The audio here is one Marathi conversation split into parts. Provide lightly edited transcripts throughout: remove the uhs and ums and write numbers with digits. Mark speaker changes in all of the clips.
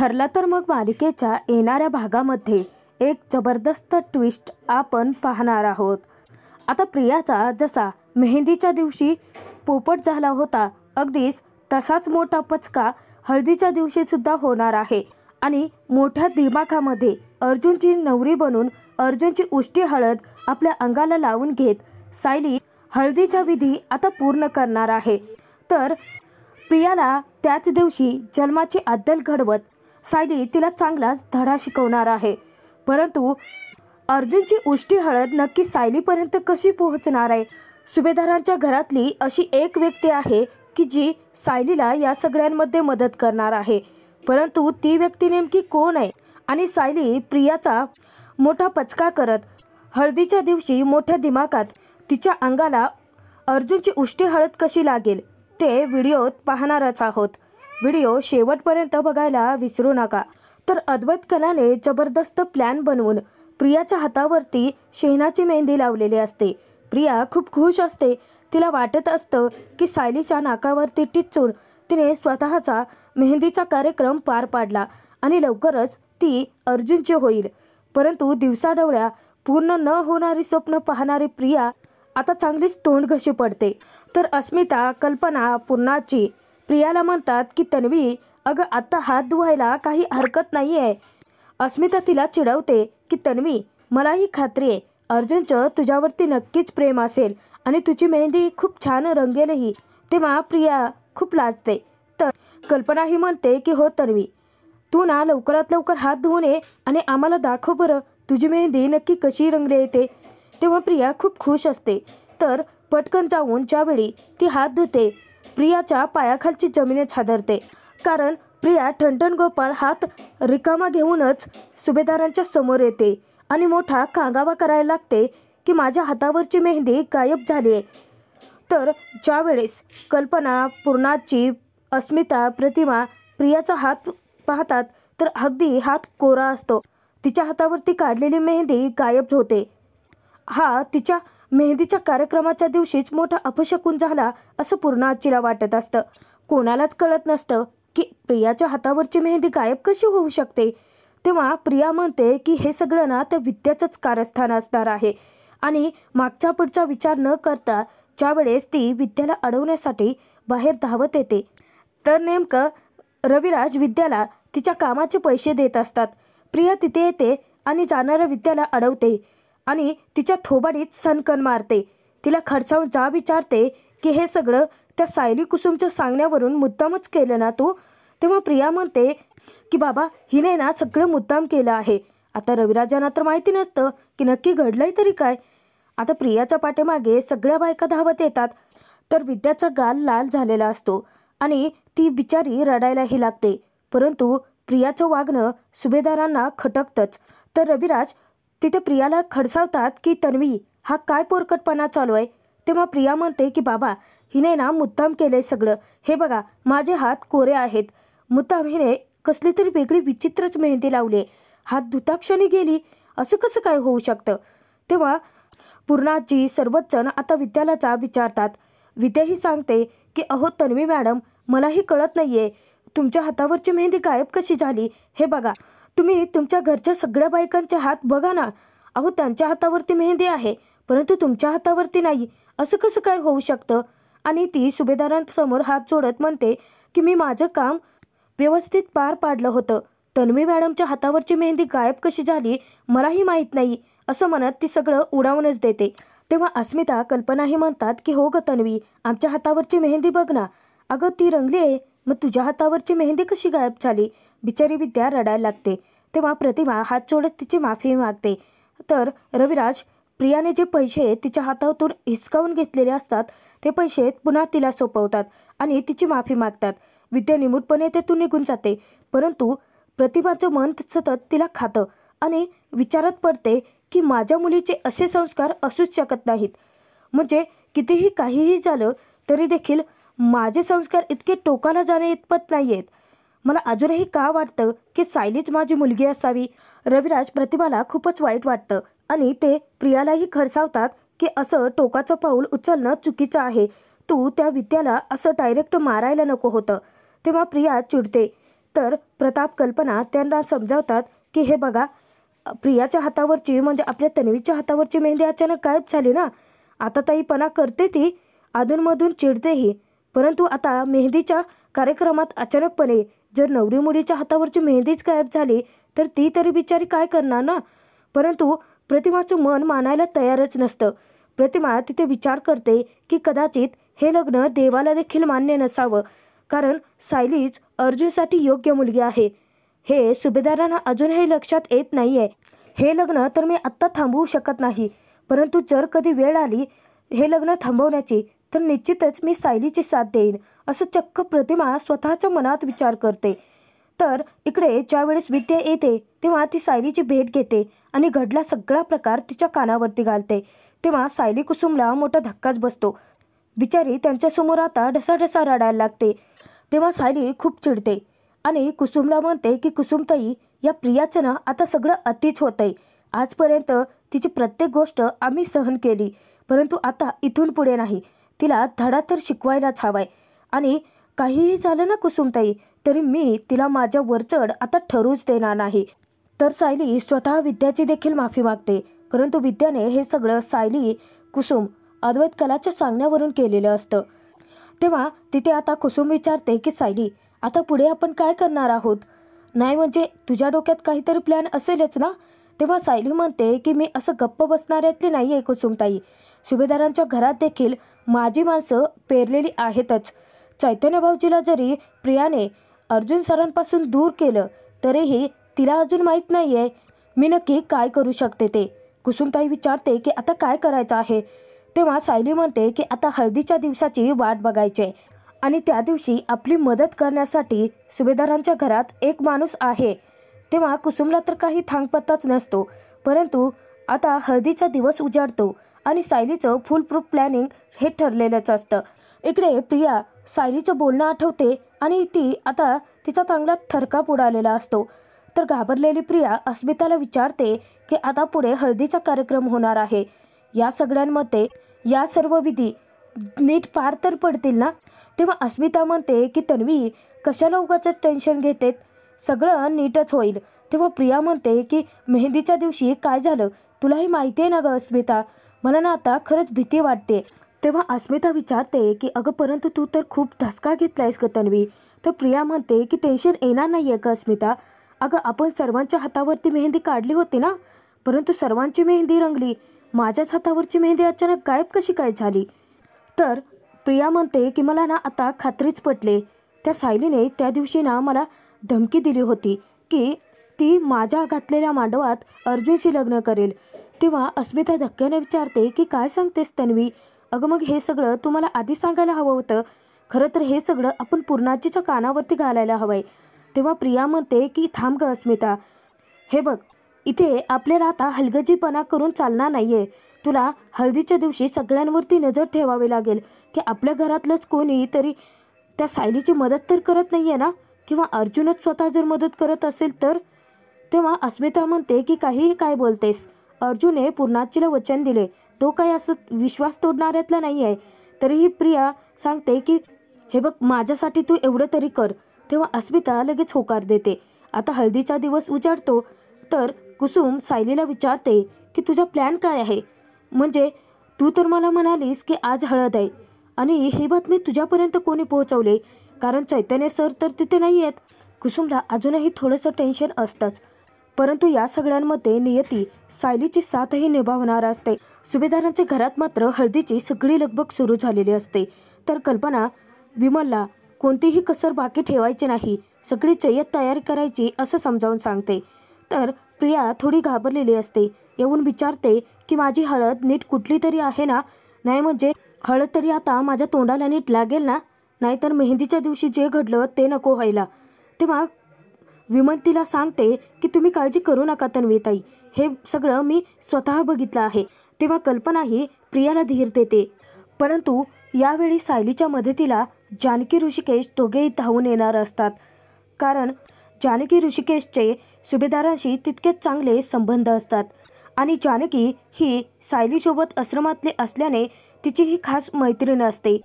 Speaker 1: ठरलं तर मग मालिकेच्या येणाऱ्या भागामध्ये एक जबरदस्त ट्विस्ट आपण पाहणार आहोत। आता प्रियाचा जसा मेहंदीच्या दिवशी पोपट झाला होता, अगदीच तसाच मोठा पचका हळदीच्या दिवशी सुद्धा होणार आहे। आणि मोठ्या दिमाखामध्ये अर्जुनची नवरी बनून अर्जुनची उष्टी हळद आपल्या अंगाला लावून घेत सायली हळदीचा विधी आता पूर्ण करणार आहे। तर प्रियाला त्याच दिवशी जन्माची अद्दल घडवत सायली तिला चांगलाच धडा शिकवणार आहे। परंतु अर्जुनची उष्टी हळद नक्की सायलीपर्यंत कशी पोहोचणार आहे? सुभेदारांच्या घरातली अशी एक व्यक्ती आहे की जी सायलीला या सगळ्यांमध्ये मदत करणार आहे, परंतु ती व्यक्ती नेमकी कोण आहे? आणि सायली प्रियाचा मोठा पचका करत हळदीच्या दिवशी मोठ्या दिमागात तिच्या अंगाला अर्जुनची उष्टी हळद कशी लागेल ते व्हिडिओत पाहणारच आहोत। व्हिडिओ शेवटपर्यंत बघायला विसरू नका। तर अद्वैत कलाने जबरदस्त प्लॅन बनवून प्रियाच्या हातावरती शेणाची मेहंदी लावलेली असते। प्रिया खूप खुश असते। तिला वाटत असतं की सायलीच्या नाकावरती टिचून तिने स्वतःचा मेहंदीचा कार्यक्रम पार पाडला आणि लवकरच ती अर्जुनची होईल। परंतु दिवसाढवळ्या पूर्ण न होणारी स्वप्न पाहणारी प्रिया आता चांगलीच तोंडघशी पडते। तर अस्मिता, कल्पना, पूर्णाची प्रियाला म्हणतात की तन्वी, अगं आता हात धुवायला काही हरकत नाही आहे। अस्मिता तिला चिडवते की तन्वी, मलाही खात्री आहे अर्जुनचं तुझ्यावरती नक्कीच प्रेम असेल आणि तुझी मेहंदी खूप छान रंगेलही। तेव्हा प्रिया खूप लाजते। तर कल्पनाही म्हणते की हो तन्वी, तू ना लवकरात लवकर हात धुवून ये आणि आम्हाला दाखव बरं तुझी मेहंदी नक्की कशी रंगली येते। तेव्हा प्रिया खूप खुश असते। तर पटकन जाऊन ज्यावेळी ती हात धुते, प्रियाच्या पायाखालची जमीनच हादरते। कारण प्रिया ठणठण गोपाळ हात रिकामा घेऊनच सुभेदारांच्या समोर येते आणि मोठा कांगावा करायला लागते की माझ्या हातावरची मेहंदी गायब झाली आहे। तर ज्यावेळेस कल्पना, पूर्णाची, अस्मिता, प्रतिमा प्रियाचा हात पाहतात तर अगदी हात कोरा असतो। तिच्या हातावरती काढलेली मेहंदी गायब होते। हा तिच्या मेहंदीच्या कार्यक्रमाच्या दिवशीच मोठा अपशकुन झाला असं पूर्णाचीला वाटत असतं। कोणालाच कळत नसतं की प्रियाच्या हातावरची मेहंदी गायब कशी होऊ शकते। तेव्हा प्रिया म्हणते की हे सगळं ना त्या विद्याचंच कारस्थान असणार आहे। आणि मागचा पुढचा विचार न करता ज्यावेळेस ती विद्याला अडवण्यासाठी बाहेर धावत येते, तर नेमकं रविराज विद्याला तिच्या कामाचे पैसे देत असतात। प्रिया तिथे येते आणि जाणाऱ्या विद्याला अडवते आणि तिच्या थोबाडीत सनकन मारते। तिला खडसावून जा विचारते की हे सगळं त्या सायली कुसुमच्या सांगण्यावरून मुद्दामच केलं ना तू? तेव्हा प्रिया म्हणते की बाबा, हिने ना सगळं मुद्दाम केलं आहे। आता रविराजांना तर माहिती नसतं की नक्की घडलंय तरी काय। आता प्रियाच्या पाठीमागे सगळ्या बायका धावत येतात। तर विद्याचा गाल लाल झालेला असतो आणि ती बिचारी रडायलाही लागते। परंतु प्रियाचं वागणं सुभेदारांना खटकतंच। तर रविराज तिथे प्रियाला खडसावतात की तन्वी, हा काय पोरकटपणा चालू आहे? तेव्हा प्रिया म्हणते की बाबा, हिने ना मुद्दाम केलंय सगळं। हे बघा, माझे हात कोरे आहेत। मुद्दाम हिने कसली तरी वेगळी विचित्रच मेहंदी लावली। हात धुताक्षणी गेली, असं कसं काय होऊ शकतं? तेव्हा पूर्णाजी, सर्वच जण आता विद्याला जा विचारतात। विद्याही सांगते की अहो तन्वी मॅडम, मलाही कळत नाहीये तुमच्या हातावरची मेहंदी गायब कशी झाली। हे बघा, तुम्ही तुमच्या घरच्या सगळ्या बायकांचे हात बघा ना, अहो त्यांच्या हातावरती मेहंदी आहे परंतु तुमच्या हातावरती नाही, असं कसं काय होऊ शकतं? आणि ती सुभेदारांसमोर हात जोडत म्हणते की मी माझं काम व्यवस्थित पार पाडलं होतं। तन्वी मॅडमच्या हातावरची मेहंदी गायब कशी झाली मलाही माहीत नाही, असं म्हणत ती सगळं उडावूनच देते। तेव्हा अस्मिता, कल्पनाही म्हणतात की हो ग तन्वी, आमच्या हातावरची मेहंदी बघ ना, अगं ती रंगली आहे, मग तुझ्या हातावरची मेहंदी कशी गायब झाली? बिचारी विद्या रडायला लागते। तेव्हा प्रतिमा हात जोडत तिची माफी मागते। तर रविराज प्रियाने जे पैसे तिच्या हातातून हिसकावून घेतलेले असतात ते पैसे पुन्हा तिला सोपवतात आणि तिची माफी मागतात। विद्या निमूटपणे तेथून निघून जाते। परंतु प्रतिमाचं मन सतत तिला खातं आणि विचारात पडते की माझ्या मुलीचे असे संस्कार असूच शकत नाहीत। म्हणजे कितीही काहीही झालं तरी देखील माझे संस्कार इतके टोकाला जाणे इतपत नाही आहेत। मला अजूनही का वाटतं की सायलीच माझी मुलगी असावी। रविराज प्रतिमाला खूपच वाईट वाटतं आणि ते प्रियालाही खडसावतात की असं टोकाचं पाऊल उचलणं चुकीचं आहे। तू त्या विद्याला असं डायरेक्ट मारायला नको होतं। तेव्हा प्रिया चिडते तर प्रताप कल्पना त्यांना समजावतात की हे बघा, प्रियाच्या हातावरची म्हणजे आपल्या तन्वीच्या हातावरची मेहंदी अचानक गायब झाली ना. आता ताईपणा करते ती, अधूनमधून चिडतेही, परंतु आता मेहंदीच्या कार्यक्रमात अचानकपणे जर नवरी मुलीच्या हातावरची मेहंदीच गायब झाली तर ती तरी बिचारी काय करणार ना. परंतु प्रतिमाचं मन मानायला तयारच नसतं. प्रतिमा तिथे विचार करते की कदाचित हे लग्न देवाला देखील मान्य नसावं, कारण सायलीच अर्जुनसाठी योग्य मुलगी आहे. हे सुभेदारांना अजूनही लक्षात येत नाही आहे. हे लग्न तर मी आत्ता थांबवू शकत नाही, परंतु जर कधी वेळ आली हे लग्न थांबवण्याची तर निश्चितच मी सायलीची साथ देईन, असं चक्क प्रतिमा स्वतःच्या मनात विचार करते. तर इकडे ज्यावेळेस विद्या येते तेव्हा ती सायलीची भेट घेते आणि घडला सगळा प्रकार तिच्या कानावरती घालते. तेव्हा सायली कुसुमला मोठा धक्काच बसतो. बिचारी त्यांच्यासमोर आता ढसाढसा रडायला लागते. तेव्हा सायली खूप चिडते आणि कुसुमला म्हणते की कुसुमताई, या प्रियाचं ना आता सगळं अतिच होतंय. आजपर्यंत तिची प्रत्येक गोष्ट आम्ही सहन केली, परंतु आता इथून पुढे नाही. तिला धडा तर शिकवायलाच हवाय. आणि काहीही झालं ना कुसुमताई, तरी मी तिला माझ्या वरचढ आता ठरूच देणार नाही. तर सायली स्वतः विद्याची देखील माफी मागते, परंतु विद्याने हे सगळं सायली, कुसुम, अद्वैत कलाच्या सांगण्यावरून केलेलं असतं. तेव्हा तिथे आता कुसुम विचारते की सायली, आता पुढे आपण काय करणार आहोत? नाही म्हणजे तुझ्या डोक्यात काहीतरी प्लॅन असेलच ना. तेव्हा सायली म्हणते की मी असं गप्प बसणाऱ्यातली नाही आहे कुसुमताई. सुभेदारांच्या घरात देखील माझी माणसं पेरलेली आहेतच. चैतन्य भाऊजीला जरी प्रियाने अर्जुन सरांपासून दूर केलं तरीही तिला अजून माहीत नाही आहे मी नक्की काय करू शकते ते. कुसुमताई विचारते की आता काय करायचं आहे. तेव्हा सायली म्हणते की आता हळदीच्या दिवसाची वाट बघायची आहे आणि त्या दिवशी आपली मदत करण्यासाठी सुभेदारांच्या घरात एक माणूस आहे. तेव्हा कुसुमला तर काही थांगपत्ताच नसतो, परंतु आता हळदीचा दिवस उजाडतो आणि सायलीचं फुल प्रूफ प्लॅनिंग हे ठरलेलंच असतं. इकडे प्रिया सायलीचं बोलणं आठवते आणि ती आता तिचा चांगला थरकाप उडालेला असतो. तर घाबरलेली प्रिया अस्मिताला विचारते की आता पुढे हळदीचा कार्यक्रम होणार आहे, या सगळ्यांमध्ये या सर्व विधी नीट पार तर पडतील ना. तेव्हा अस्मिता म्हणते की तन्वी, कशाला उगाच टेन्शन घेतेत, सगळं नीटच होईल. तेव्हा प्रिया म्हणते की मेहंदीच्या दिवशी काय झालं तुलाही माहिती आहे ना गं अस्मिता, मला ना आता खरंच भीती वाटते. तेव्हा अस्मिता विचारते की अगं परंतु तू तर खूप धसका घेतलायस ग तन्वी. तर प्रिया म्हणते की टेन्शन येणार नाही आहे का अस्मिता, अगं आपण सर्वांच्या हातावरती मेहंदी काढली होती ना, परंतु सर्वांची मेहंदी रंगली, माझ्याच हातावरची मेहंदी अचानक गायब कशी काय झाली. तर प्रिया म्हणते की मला ना आता खात्रीच पटले, त्या सायलीने त्या दिवशी ना मला धमकी दिली होती की ती माझ्या घातलेल्या मांडवात अर्जुनशी लग्न करेल. तेव्हा अस्मिता धक्क्याने विचारते की काय सांगतेस तन्वी, अगं मग हे सगळं तुम्हाला आधी सांगायला हवं होतं. खरं तर हे सगळं आपण पूर्णाजीच्या कानावरती घालायला हवं आहे. तेव्हा प्रिया म्हणते की थांब गं अस्मिता, हे बघ इथे आपल्याला आता हलगर्जीपणा करून चालणार नाही आहे. तुला हळदीच्या दिवशी सगळ्यांवरती नजर ठेवावी लागेल की आपल्या घरातलंच कोणी तरी त्या सायलीची मदत तर करत नाही आहे ना, किंवा अर्जुनच स्वतः जर मदत करत असेल तर. तेव्हा अस्मिता म्हणते की काहीही काय बोलतेस, अर्जुनने पूर्णाजीला वचन दिले, तो काही असं विश्वास तोडणाऱ्यातला नाही आहे. तरीही प्रिया सांगते की हे बघ माझ्यासाठी तू एवढं तरी कर. तेव्हा अस्मिता लगेच होकार देते. आता हळदीचा दिवस उजाडतो. तर कुसुम सायलीला विचारते की तुझा प्लॅन काय आहे, म्हणजे तू तर मला म्हणालीस की आज हळद आहे आणि ही बातमी तुझ्यापर्यंत कोणी पोहोचवले, कारण चैतन्य सर तर तिथे नाही आहेत. कुसुमला अजूनही थोडंसं टेन्शन असतंच, परंतु या सगळ्यांमध्ये नियती सायलीची साथही निभावणार असते. सुभेदारांच्या घरात मात्र हळदीची सगळी लगबग सुरू झालेली असते. तर कल्पना विमलला कोणतीही कसर बाकी ठेवायची नाही, सगळी जय्यत तयारी करायची असं समजावून सांगते. तर प्रिया थोडी घाबरलेली असते, येऊन विचारते की माझी हळद नीट कुठली तरी आहे ना, नाही म्हणजे हळद तरी आता माझ्या तोंडाला नीट लागेल ना, नाहीतर मेहंदीच्या दिवशी जे घडलं ते नको व्हायला. तेव्हा विमल तिला सांगते की तुम्ही काळजी करू नका तन्वीताई, हे सगळं मी स्वतः बघितलं आहे. तेव्हा कल्पनाही प्रियाला धीर देते, परंतु यावेळी सायलीच्या मदतीला जानकी ऋषिकेश दोघेही धावून येणार असतात, कारण जानकी ऋषिकेशचे सुभेदारांशी तितकेच चांगले संबंध असतात आणि जानकी ही सायलीसोबत आश्रमातले असल्याने तिची ही खास मैत्रीण असते.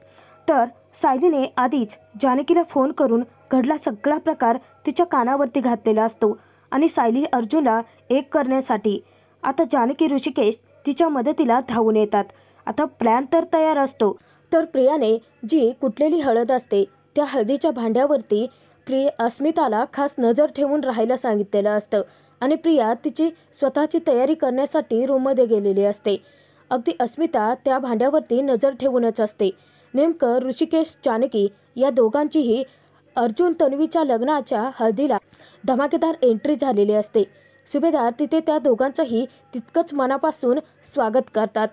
Speaker 1: तर सायलीने आधीच जानकीला फोन करून घडला सगळा प्रकार तिच्या कानावरती घातलेला असतो आणि सायली अर्जुनला एक करण्यासाठी आता जानकी ऋषिकेश तिच्या मदतीला धावून येतात. आता प्लॅन तर तयार असतो. तर प्रियाने जी कुटलेली हळद असते त्या हळदीच्या भांड्यावरती अस्मिताला खास नजर ठेवून राहायला सांगितलेलं असतं आणि प्रिया तिची स्वतःची तयारी करण्यासाठी रूममध्ये गेलेली असते. अगदी अस्मिता त्या भांड्यावरती नजर ठेवूनच असते. नेमकं ऋषिकेश जानकी या दोघांचीही अर्जुन तन्वीच्या लग्नाच्या हळदीला धमाकेदार एंट्री झालेली असते. सुभेदार तिथे त्या दोघांचंही तितकंच मनापासून स्वागत करतात.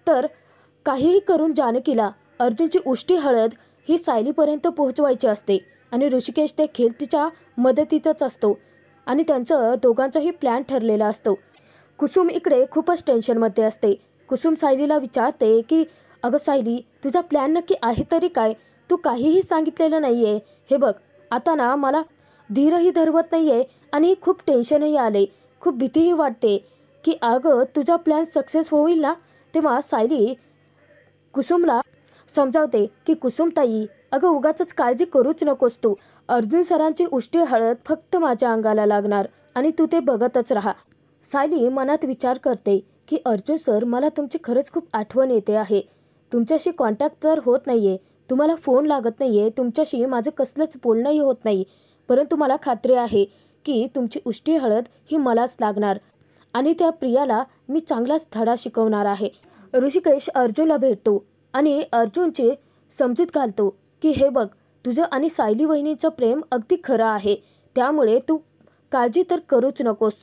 Speaker 1: तर काहीही करून जानकीला अर्जुनची उष्टी हळद ही सायलीपर्यंत पोहोचवायची असते आणि ऋषिकेश देखील तिच्या मदतीतच असतो आणि त्यांचं दोघांचाही प्लॅन ठरलेला असतो. कुसुम इकडे खूपच टेन्शनमध्ये असते. कुसुम सायलीला विचारते की अगं सायली, तुझा प्लॅन नक्की आहे तरी काय? तू काहीही सांगितलेलं नाही आहे. हे बघ, आता ना मला धीरही धरवत नाही आहे आणि खूप टेन्शनही आले, खूप भीतीही वाटते की अगं तुझा प्लॅन सक्सेस होईल ना. तेव्हा सायली कुसुमला समजावते की कुसुम ताई, अगं उगाचच काळजी करूच नकोस तू. अर्जुन सरांची उष्टी हळद फक्त माझ्या अंगाला लागणार आणि तू ते बघतच राहा. सायली मनात विचार करते की अर्जुन सर, मला तुमची खरंच खूप आठवण येते आहे. तुमच्याशी कॉन्टॅक्ट तर होत नाही आहे, तुम्हाला फोन लागत नाही आहे, तुमच्याशी माझं कसलंच बोलणंही होत नाही, परंतु मला खात्री आहे की तुमची उष्टी हळद ही मलाच लागणार आणि त्या प्रियाला मी चांगलाच धडा शिकवणार आहे. ऋषिकेश अर्जुनला भेटतो आणि अर्जुनची समजूत घालतो की हे बघ, तुझं आणि सायली वहिनीचं प्रेम अगदी खरं आहे, त्यामुळे तू काळजी तर करूच नकोस.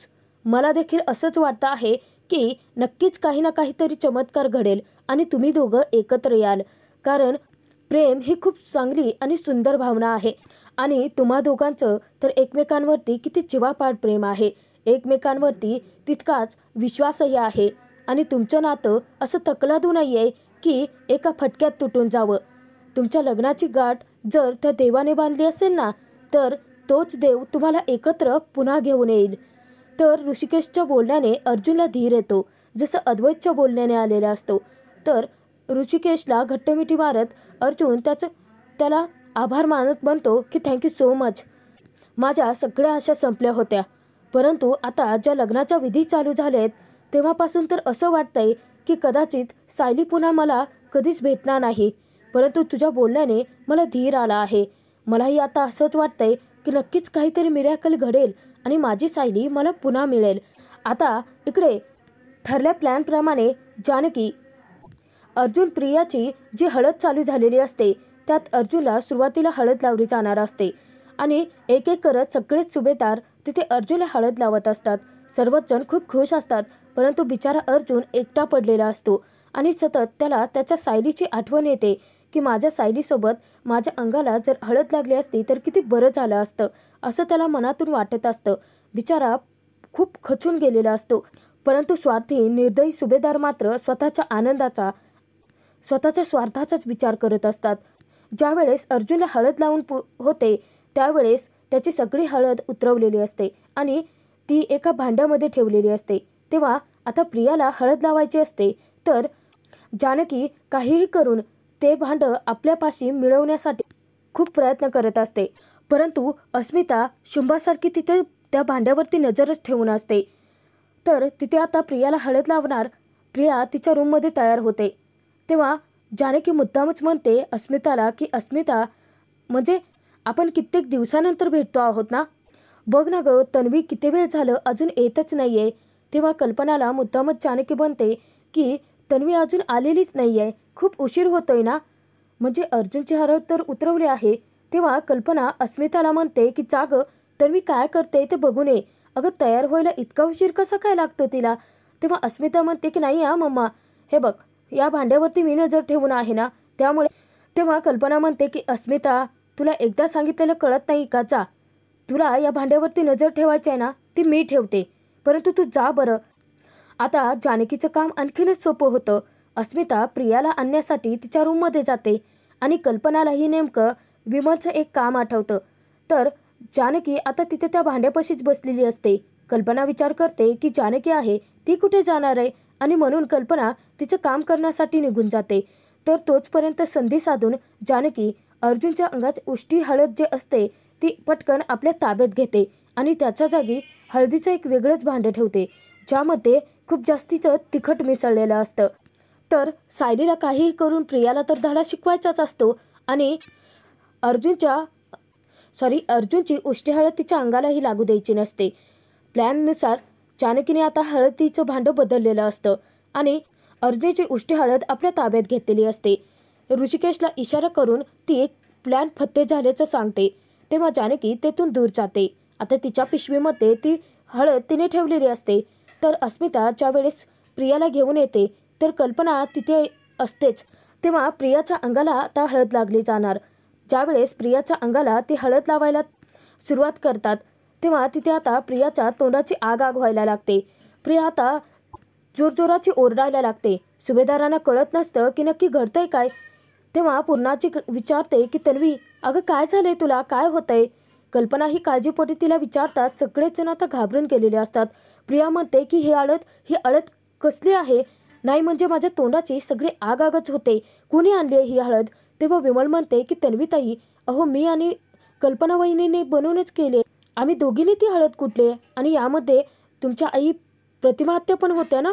Speaker 1: मला देखील असंच वाटतं आहे की नक्कीच काही ना काहीतरी चमत्कार घडेल आणि तुम्ही दोघं एकत्र याल, कारण प्रेम ही खूप चांगली आणि सुंदर भावना आहे आणि तुम्हा दोघांचं तर एकमेकांवरती किती जीवापाड प्रेम आहे, एकमेकांवरती तितकाच विश्वासही आहे आणि तुमचं नातं असं तकलादू नाही आहे की एका फटक्यात तुटून जावं. तुमच्या लग्नाची गाठ जर त्या देवाने बांधली असेल ना, तर तोच देव तुम्हाला एकत्र पुन्हा घेऊन येईल. तर ऋषिकेशच्या बोलण्याने अर्जुनला धीर येतो, जसं अद्वैतच्या बोलण्याने आलेला असतो. तर ऋषिकेशला घट्टमिठी मारत अर्जुन त्याला आभार मानत म्हणतो की थँक्यू सो मच. माझ्या सगळ्या आशा संपल्या होत्या, परंतु आता ज्या लग्नाच्या विधी चालू झालेत तेव्हापासून तर असं वाटतंय की कदाचित सायली पुन्हा मला कधीच भेटणार नाही, परंतु तुझ्या बोलण्याने मला धीर आला आहे. मलाही आता असंच वाटतंय की नक्कीच काहीतरी मिरॅकल घडेल आणि माझी सायली मला पुन्हा मिळेल. आता इकडे ठरल्या प्लॅनप्रमाणे जानकी अर्जुन प्रियाची जी हळद चालू झालेली असते त्यात अर्जुनला सुरुवातीला हळद लावली जाणार असते आणि एक एक करत सगळेच सुभेदार तिथे अर्जुनला हळद लावत असतात. सर्वच जण खूप खुश असतात, परंतु बिचारा अर्जुन एकटा पडलेला असतो आणि सतत त्याला त्याच्या सायलीची आठवण येते की माझ्या सायलीसोबत माझ्या अंगाला जर हळद लागली असती तर किती बरं झालं असतं, असं त्याला मनातून वाटत असतं. बिचारा खूप खचून गेलेला असतो, परंतु स्वार्थी निर्दयी सुभेदार मात्र स्वतःच्या स्वार्थाचाच विचार करत असतात. ज्यावेळेस अर्जुनला हळद लावून होते त्यावेळेस त्याची सगळी हळद उतरवलेली असते आणि ती एका भांड्यामध्ये ठेवलेली असते. तेव्हा आता प्रियाला हळद लावायची असते, तर जानकी काहीही करून ते भांडं आपल्यापाशी मिळवण्यासाठी खूप प्रयत्न करत असते, परंतु अस्मिता शुंभासारखी तिथे त्या भांड्यावरती नजरच ठेवून असते. तर तिथे आता प्रियाला हळद लावणार प्रिया तिच्या रूममध्ये तयार होते. तेव्हा जानकी मुद्दामच म्हणते अस्मिताला की अस्मिता, म्हणजे आपण कित्येक दिवसानंतर भेटतो आहोत ना, बघ ना गं तन्वी किती वेळ झालं अजून येतच नाही आहे. तेव्हा कल्पनाला मुद्दामच जानकी म्हणते की तन्वी अजून आलेलीच नाही आहे, खूप उशीर होतोय ना, म्हणजे अर्जुनची हळद तर उतरवली आहे. तेव्हा कल्पना अस्मिताला म्हणते की जाग तन्वी काय करते ते बघून ये, अगं तयार व्हायला इतका उशीर कसा काय लागतो तिला. तेव्हा अस्मिता म्हणते की नाही मम्मा, हे बघ या भांड्यावरती मी नजर ठेवून आहे ना, त्यामुळे. तेव्हा कल्पना म्हणते की अस्मिता, तुला एकदा सांगितलेलं कळत नाही का, जा, तुला या भांड्यावरती नजर ठेवायची आहे ना ती मी ठेवते, परंतु तू जा बरं. आता जानकीचं काम आणखीनच सोपं होतं. अस्मिता प्रियाला आणण्यासाठी तिच्या रूममध्ये जाते आणि कल्पनालाही नेमकं विमलचं एक काम आठवतं. तर जानकी आता तिथे त्या भांड्यापाशीच बसलेली असते. कल्पना विचार करते की जानकी आहे ती कुठे जाणार आहे आणि म्हणून कल्पना तिचं काम करण्यासाठी निघून जाते. तर तोचपर्यंत संधी साधून जानकी अर्जुनच्या अंगात उष्टी हळद जे असते ती पटकन आपल्या ताब्यात घेते आणि त्याच्या जागी हळदीचं एक वेगळंच भांडं ठेवते, ज्यामध्ये खूप जास्तीचं तिखट मिसळलेलं असतं. तर सायलीला काहीही करून प्रियाला तर धडा शिकवायचाच असतो आणि अर्जुनची उष्टी हळद तिच्या अंगालाही लागू द्यायची नसते. प्लॅननुसार जानकीने आता हळदीचं भांडं बदललेलं असतं आणि अर्जुनची उष्टी हळद आपल्या ताब्यात घेतलेली असते. ऋषिकेशला इशारा करून ती एक प्लॅन फत्ते झाल्याचं सांगते, तेव्हा जानकी तेथून दूर जाते. आता तिच्या पिशवीमध्ये ती हळद तिने ठेवलेली असते. तर अस्मिता ज्या वेळेस प्रियाला घेऊन येते तर कल्पना तिथे असतेच. तेव्हा प्रियाच्या अंगाला आता हळद लागली जाणार. ज्यावेळेस प्रियाच्या अंगाला ती हळद लावायला सुरुवात करतात तेव्हा तिथे आता प्रियाच्या तोंडाची आग व्हायला लागते. प्रिया आता जोरजोराची ओरडायला लागते. सुभेदारांना कळत नसतं की नक्की घडतंय काय. तेव्हा पूर्णाची विचारते की तन्वी, अगं काय झालंय तुला, काय होतंय. कल्पना ही काळजीपोटी तिला विचारतात. सगळेच जण आता घाबरून गेलेले असतात. प्रिया म्हणते की ही हळद कसली आहे. नाही म्हणजे माझ्या तोंडाची सगळी आगच होते. कोणी आणली आहे ही हळद. तेव्हा विमल म्हणते की तन्वीताई, अहो मी आणि कल्पना वहिनीने बनवूनच केले. आम्ही दोघींनी ती हळद कुटली आणि यामध्ये तुमच्या आई प्रतिमा आत्या पण होत्या ना.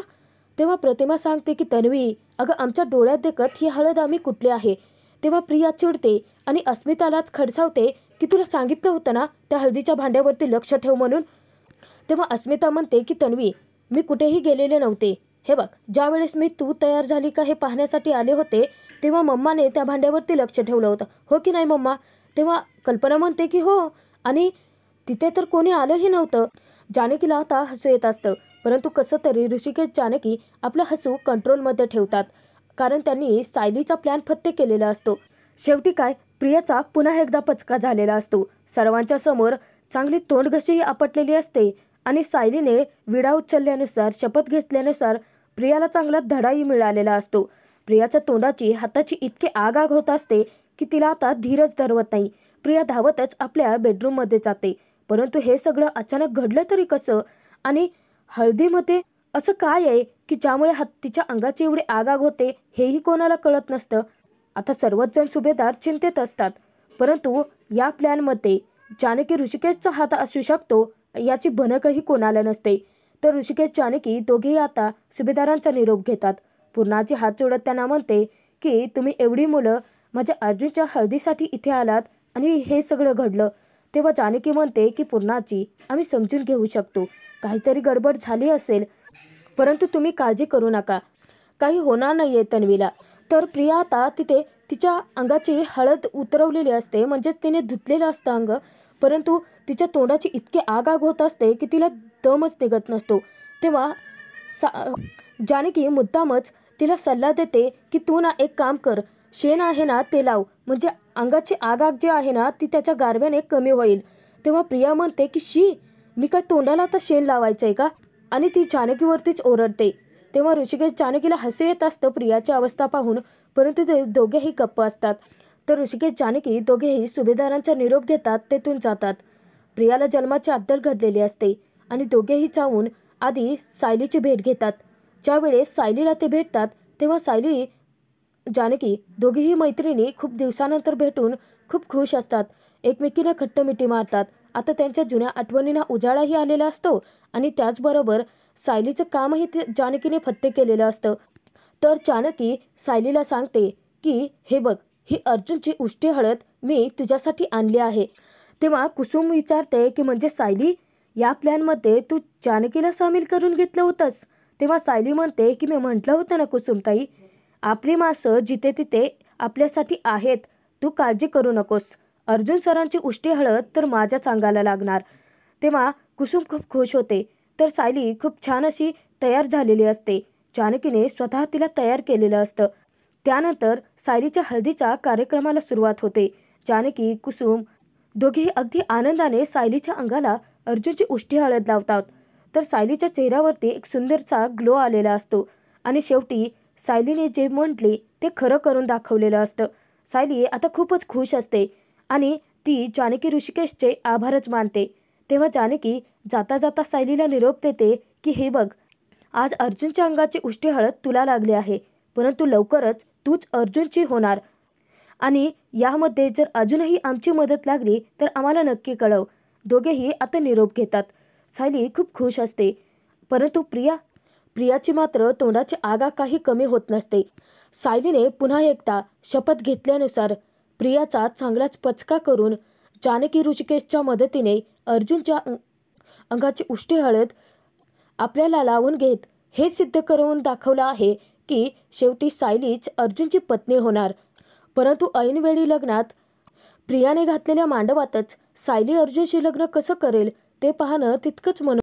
Speaker 1: तेव्हा प्रतिमा सांगते की तन्वी, अगं आमच्या डोळ्यात देखत ही हळद आम्ही कुटली आहे. तेव्हा प्रिया चिडते आणि अस्मितालाच खडसावते की तुला सांगितलं होतं ना त्या हळदीच्या भांड्यावरती लक्ष ठेव म्हणून. तेव्हा अस्मिता म्हणते की तन्वी, मी कुठेही गेलेले नव्हते. हे बघ, ज्यावेळेस मी तू तयार झाली का हे पाहण्यासाठी आले होते तेव्हा मम्माने त्या भांड्यावरती लक्ष ठेवलं होतं, हो की नाही मम्मा. तेव्हा कल्पना म्हणते की हो, आणि तिथे तर कोणी आलंही नव्हतं. जानकीला आता हसू येत असतं, परंतु कसं तरी ऋषिकेश जानकी आपलं हसू कंट्रोलमध्ये ठेवतात, कारण त्यांनी सायलीचा प्लॅन फत्ते केलेला असतो. शेवटी काय, प्रियाचा पुन्हा एकदा पचका झालेला असतो. सर्वांच्या समोर चांगली तोंडघशीही आपटलेली असते आणि सायलीने विडा उचलल्यानुसार, शपथ घेतल्यानुसार प्रियाला चांगला धडाही मिळालेला असतो. प्रियाच्या तोंडाची, हाताची इतकी आग होत असते की तिला आता धीरच धरवत नाही. प्रिया धावतच आपल्या बेडरूममध्ये जाते. परंतु हे सगळं अचानक घडलं तरी कसं, आणि हळदीमध्ये असं काय आहे की ज्यामुळे तिच्या अंगाची एवढी आग होते हेही कोणाला कळत नसतं. आता सर्वच जण सुभेदार चिंतेत असतात, परंतु या प्लॅनमध्ये जानकी ऋषिकेशचा हात असू शकतो याची भनकही कोणाला नसते. तर ऋषिकेश जानकी दोघेही आता सुभेदारांचा निरोप घेतात. पूर्णाची हात जोडत त्यांना म्हणते की तुम्ही एवढी मुलं माझ्या अर्जुनच्या हळदीसाठी इथे आलात आणि हे सगळं घडलं. तेव्हा जानकी म्हणते की पूर्णाची, आम्ही समजून घेऊ शकतो, काहीतरी गडबड झाली असेल, परंतु तुम्ही काळजी करू नका, काही होणार नाहीये तन्वीला. तर प्रिया आता तिथे तिच्या अंगाची हळद उतरवलेली असते, म्हणजे तिने धुतलेलं असतं अंग, परंतु तिच्या तोंडाची इतकी आग होत असते की तिला दमच निघत नसतो. तेव्हा जानकी मुद्दामच तिला सल्ला देते की तू ना एक काम कर, शेण आहे ना ते लाव, म्हणजे अंगाची आग जी आहे ना ती त्याच्या गारव्याने कमी होईल. तेव्हा प्रिया म्हणते की शी, मी काय तोंडाला आता शेण लावायचं आहे का, आणि ती जानकीवरतीच ओरडते. तेव्हा ऋषिकेश जानकीला हसू येत असतं प्रियाची अवस्था पाहून, परंतु ते दोघेही गप्प असतात. तर ऋषिकेश जानकी दोघेही सुभेदारांचा निरोप घेतात, तेथून जातात. प्रियाला जन्माची अद्दल घडलेली असते आणि दोघेही जाऊन आधी सायलीची भेट घेतात. ज्यावेळेस सायलीला ते भेटतात तेव्हा सायली जानकी दोघीही मैत्रिणी खूप दिवसानंतर भेटून खूप खुश असतात. एकमेकींना खट्टमिठी मारतात. आता त्यांच्या जुन्या आठवणींना उजाळाही आलेला असतो आणि त्याचबरोबर सायलीचं कामही जानकीने फत्ते केलेलं असतं. तर जानकी सायलीला सांगते की हे बघ, ही अर्जुनची उष्टी हळद मी तुझ्यासाठी आणली आहे. तेव्हा कुसुम विचारते की म्हणजे सायली, या प्लॅनमध्ये तू जानकीला सामील करून घेतलं होतंस. तेव्हा सायली म्हणते की मी म्हटलं होतं ना कुसुमताई, आपली माणसं जिथे तिथे आपल्यासाठी आहेत, तू काळजी करू नकोस. अर्जुन सरांची उष्टी हळद तर माझ्याच अंगाला लागणार. तेव्हा कुसुम खूप खुश होते. तर सायली खूप छान अशी तयार झालेली असते. जानकीने स्वतः तिला तयार केलेलं असतं. त्यानंतर सायलीच्या हळदीच्या कार्यक्रमाला सुरुवात होते. जानकी, कुसुम दोघेही अगदी आनंदाने सायलीच्या अंगाला अर्जुनची उष्टी हळद लावतात. तर सायलीच्या चेहऱ्यावरती एक सुंदरसा ग्लो आलेला असतो आणि शेवटी सायलीने जे म्हटले ते खरं करून दाखवलेलं असतं. सायली आता खूपच खुश असते आणि ती जानकी ऋषिकेशचे आभारच मानते. तेव्हा जानकी जाता जाता सायलीला निरोप देते की हे बघ, आज अर्जुनच्या अंगाची उष्टी हळद तुला लागली आहे, परंतु लवकरच तूच अर्जुनची होणार. आणि यामध्ये जर अजूनही आमची मदत लागली तर आम्हाला नक्की कळव. दोघेही आता निरोप घेतात. सायली खूप खुश असते, परंतु प्रियाची मात्र तोंडाची आगा काही कमी होत नसते. सायलीने पुन्हा एकदा शपथ घेतल्यानुसार प्रियाचा चांगलाच पचका करून जानकी ऋषिकेशच्या मदतीने अर्जुनच्या अंगाची उष्टी हळद आपल्याला लावून घेत हे सिद्ध करून दाखवलं आहे की शेवटी सायलीच अर्जुनची पत्नी होणार. परंतु ऐनवेळी लग्नात प्रियाने घातलेल्या मांडवातच सायली अर्जुनशी लग्न कसं करेल ते पाहणं तितकंच